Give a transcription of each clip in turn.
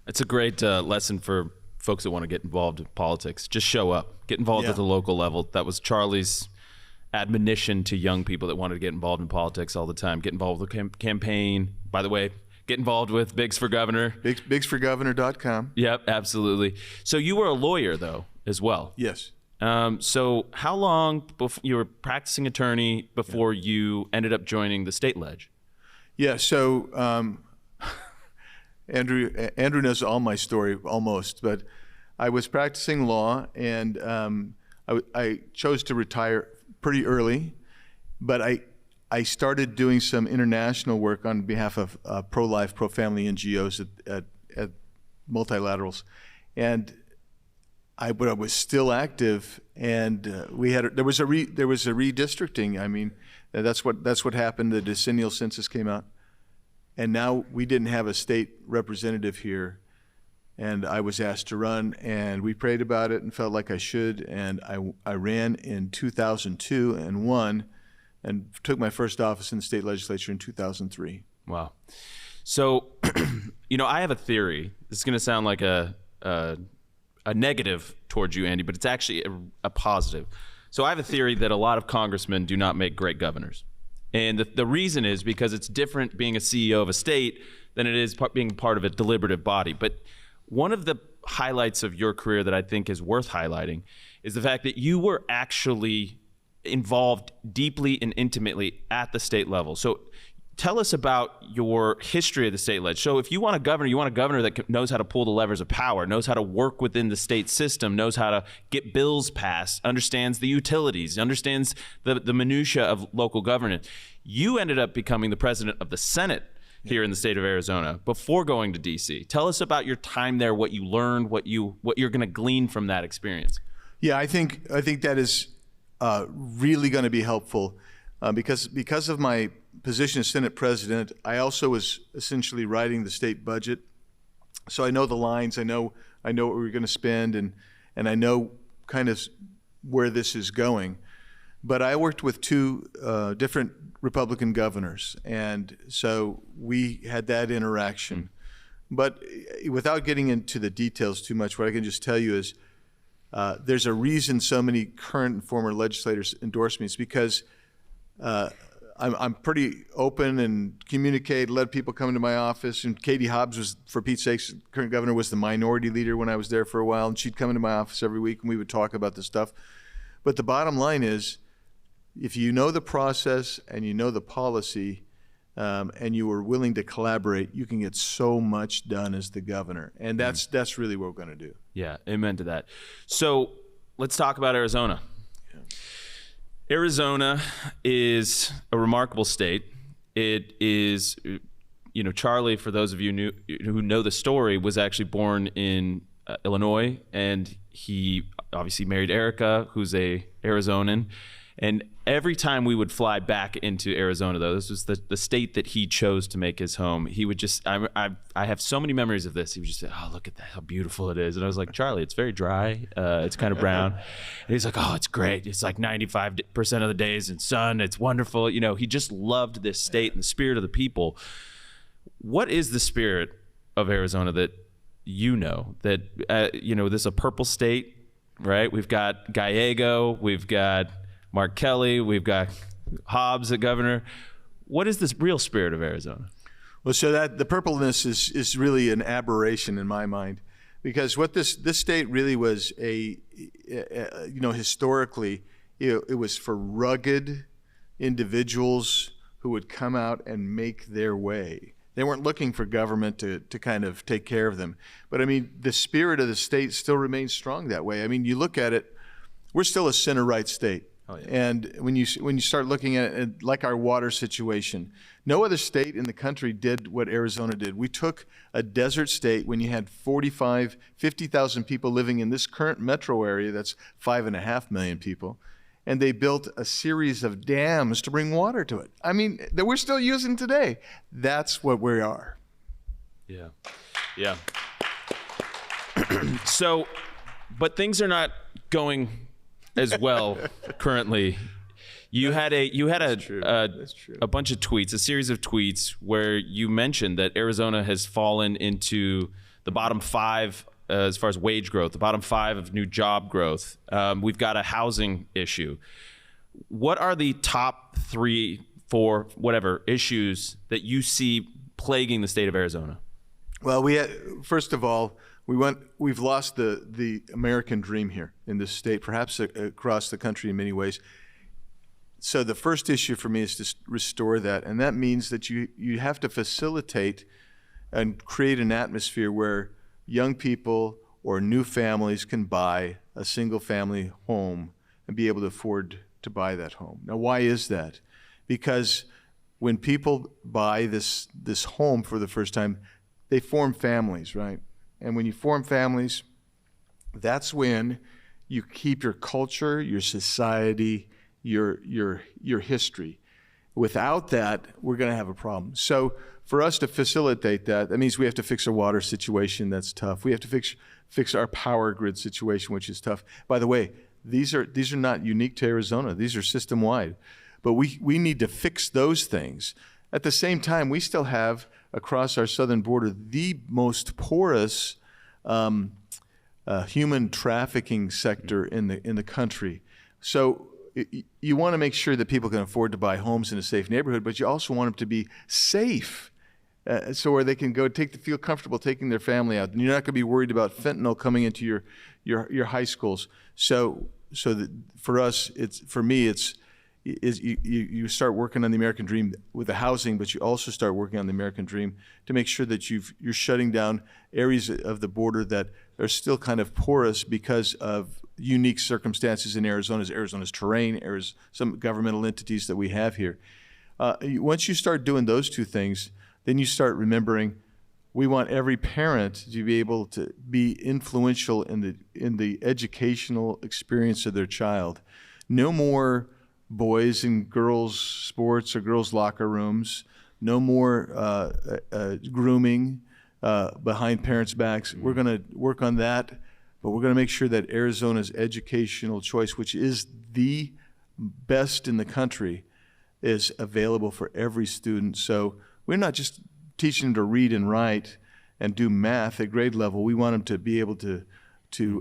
It's a great lesson for folks that want to get involved in politics. Just show up, get involved at the local level. That was Charlie's admonition to young people that wanted to get involved in politics all the time. Get involved with the campaign. By the way, get involved with Biggs for Governor. BiggsForGovernor.com. Yep, absolutely. So you were a lawyer, though, as well. Yes. So how long before you were practicing attorney before you ended up joining the state ledge? Yeah, so Andrew knows all my story almost, but I was practicing law, and I chose to retire pretty early, but I started doing some international work on behalf of pro-life, pro-family NGOs at multilaterals, and I was still active, and there was a redistricting. I mean, that's what happened. The decennial census came out, and now we didn't have a state representative here, and I was asked to run, and we prayed about it and felt like I should, and I ran in 2002 and won, and took my first office in the state legislature in 2003. Wow. So, I have a theory. This is going to sound like a negative towards you, Andy, but it's actually a positive. So I have a theory that a lot of congressmen do not make great governors. And the reason is because it's different being a CEO of a state than it is being part of a deliberative body. But one of the highlights of your career that I think is worth highlighting is the fact that you were actually involved deeply and intimately at the state level. So tell us about your history of the state ledge. So if you want a governor that knows how to pull the levers of power, knows how to work within the state system, knows how to get bills passed, understands the utilities, understands the minutia of local governance. You ended up becoming the president of the Senate here in the state of Arizona before going to DC. Tell us about your time there, what you learned, what you're going to glean from that experience. Yeah, I think that is really going to be helpful because of my position as Senate President. I also was essentially writing the state budget, so I know the lines. I know what we're going to spend, and I know kind of where this is going. But I worked with two different Republican governors, and so we had that interaction. But without getting into the details too much, what I can just tell you is there's a reason so many current and former legislators endorse me. It's because I'm pretty open and communicate, let people come into my office. And Katie Hobbs was, for Pete's sake, current governor, was the minority leader when I was there for a while, and she'd come into my office every week and we would talk about this stuff. But the bottom line is, if you know the process and you know the policy, and you are willing to collaborate, you can get so much done as the governor. And that's really what we're going to do. Yeah, amen to that. So let's talk about Arizona. Yeah. Arizona is a remarkable state. It is, Charlie, for those of you who know the story, was actually born in Illinois, and he obviously married Erica, who's a Arizonan. And every time we would fly back into Arizona, though, this was the state that he chose to make his home, he would just, I have so many memories of this. He would just say, oh, look at that, how beautiful it is. And I was like, Charlie, it's very dry. It's kind of brown. And he's like, oh, it's great. It's like 95% of the days in sun. It's wonderful. He just loved this state and the spirit of the people. What is the spirit of Arizona that that, this is a purple state, right? We've got Gallego, we've got Mark Kelly, we've got Hobbs, the governor. What is the real spirit of Arizona? Well, so that the purpleness is really an aberration in my mind, because what this state really was historically, it was for rugged individuals who would come out and make their way. They weren't looking for government to kind of take care of them. But I mean, the spirit of the state still remains strong that way. I mean, you look at it, we're still a center right state. Oh, yeah. And when you start looking at it, like our water situation, no other state in the country did what Arizona did. We took a desert state when you had 50,000 people living in this current metro area, that's 5.5 million people, and they built a series of dams to bring water to it. I mean, that we're still using today. That's what we are. Yeah, yeah. So, but things are not going as well currently. You had a bunch of tweets, a series of tweets where you mentioned that Arizona has fallen into the bottom 5 as far as wage growth, the bottom 5 of new job growth. We've got a housing issue. What are the top 3, 4, whatever issues that you see plaguing the state of Arizona? Well, first of all, we've lost the American dream here in this state, perhaps across the country in many ways. So the first issue for me is to restore that, and that means that you have to facilitate and create an atmosphere where young people or new families can buy a single-family home and be able to afford to buy that home. Now, why is that? Because when people buy this home for the first time, they form families, right? And when you form families, that's when you keep your culture, your society, your history. Without that, we're going to have a problem. So for us to facilitate that means we have to fix our water situation. That's tough. We have to fix our power grid situation, which is tough. By the way, these are not unique to Arizona. These are system-wide. But we need to fix those things. At the same time, we still have across our southern border the most porous human trafficking sector in the country. So you want to make sure that people can afford to buy homes in a safe neighborhood, but you also want them to be safe, so where they can go feel comfortable taking their family out, and you're not going to be worried about fentanyl coming into your high schools. So that for us, you start working on the American dream with the housing, but you also start working on the American dream to make sure that you're shutting down areas of the border that are still kind of porous because of unique circumstances in Arizona's terrain, some governmental entities that we have here. Once you start doing those two things, then you start remembering we want every parent to be able to be influential in the educational experience of their child. No more boys and girls sports or girls locker rooms. No more grooming behind parents' backs. We're going to work on that, but we're going to make sure that Arizona's educational choice, which is the best in the country, is available for every student. So we're not just teaching them to read and write and do math at grade level. We want them to be able to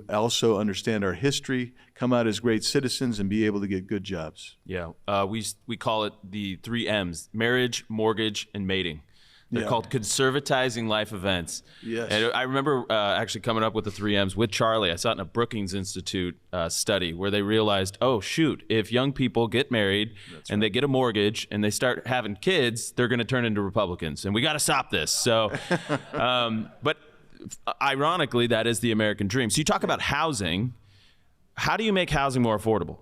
also understand our history, come out as great citizens, and be able to get good jobs. Yeah, we call it the 3 M's: marriage, mortgage, and mating. They're called conservatizing life events. Yes. And I remember actually coming up with the 3 M's with Charlie. I saw it in a Brookings Institute study where they realized, oh, shoot, if young people get married and they get a mortgage and they start having kids, they're going to turn into Republicans. And we got to stop this. So, but ironically, that is the American dream. So you talk about housing. How do you make housing more affordable?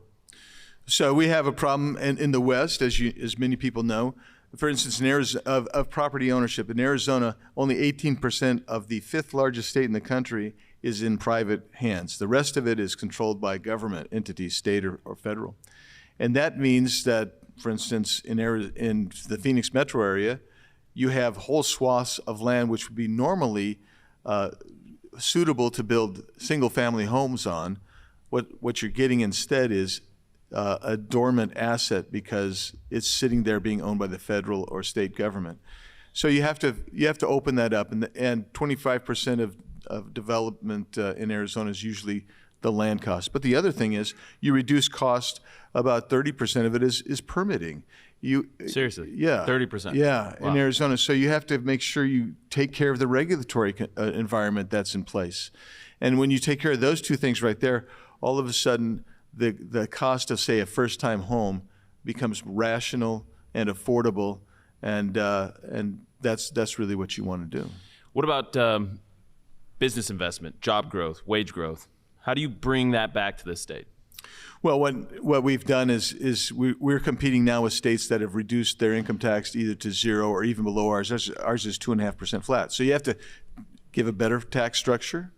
So we have a problem in the West, as many people know. For instance, of property ownership in Arizona, only 18% of the 5th largest state in the country is in private hands. The rest of it is controlled by government entities, state or federal. And that means that, for instance, in the Phoenix metro area, you have whole swaths of land which would be normally suitable to build single-family homes on. What you're getting instead is a dormant asset because it's sitting there being owned by the federal or state government. So you have to open that up, and 25% of development in Arizona is usually the land cost. But the other thing is you reduce cost. About 30% of it is permitting. Seriously? Yeah. 30%? Yeah, wow. In Arizona. So you have to make sure you take care of the regulatory environment that's in place. And when you take care of those two things right there, all of a sudden the cost of, say, a first-time home becomes rational and affordable, and that's really what you want to do. What about business investment, job growth, wage growth? How do you bring that back to this state? Well, what we've done is we're competing now with states that have reduced their income tax either to 0 or even below ours. Ours is 2.5% flat. So you have to give a better tax structure,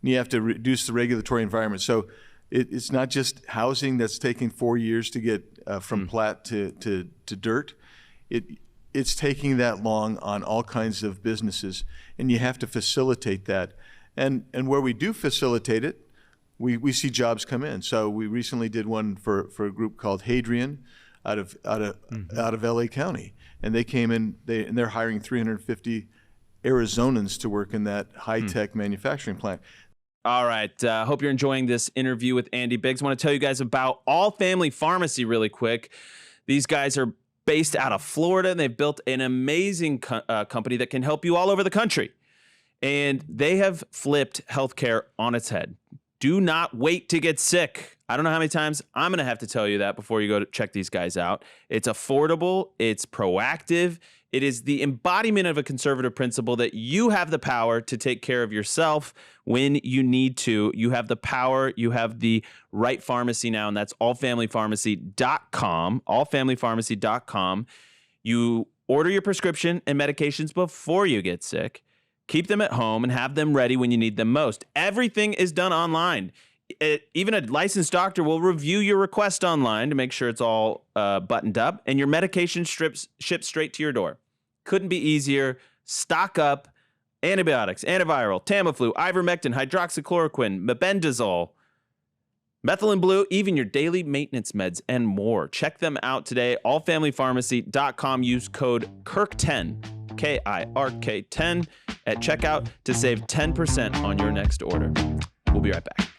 and you have to reduce the regulatory environment. So it's not just housing that's taking 4 years to get from plat to dirt. It's taking that long on all kinds of businesses, and you have to facilitate that. And where we do facilitate it, we see jobs come in. So we recently did one for a group called Hadrian out of LA County, and they came in and they're hiring 350 Arizonans to work in that high-tech manufacturing plant. All right. Hope you're enjoying this interview with Andy Biggs. I want to tell you guys about All Family Pharmacy really quick. These guys are based out of Florida, and they've built an amazing company that can help you all over the country. And they have flipped healthcare on its head. Do not wait to get sick. I don't know how many times I'm going to have to tell you that before you go to check these guys out. It's affordable. It's proactive. It is the embodiment of a conservative principle that you have the power to take care of yourself when you need to. You have the power. You have the right pharmacy now, and that's allfamilypharmacy.com, allfamilypharmacy.com. You order your prescription and medications before you get sick. Keep them at home and have them ready when you need them most. Everything is done online. Even a licensed doctor will review your request online to make sure it's all buttoned up, and your medication shipped straight to your door. Couldn't be easier. Stock up. Antibiotics, antiviral, Tamiflu, ivermectin, hydroxychloroquine, mebendazole, methylene blue, even your daily maintenance meds and more. Check them out today. Allfamilypharmacy.com. Use code KIRK10. KIRK10 at checkout to save 10% on your next order. We'll be right back.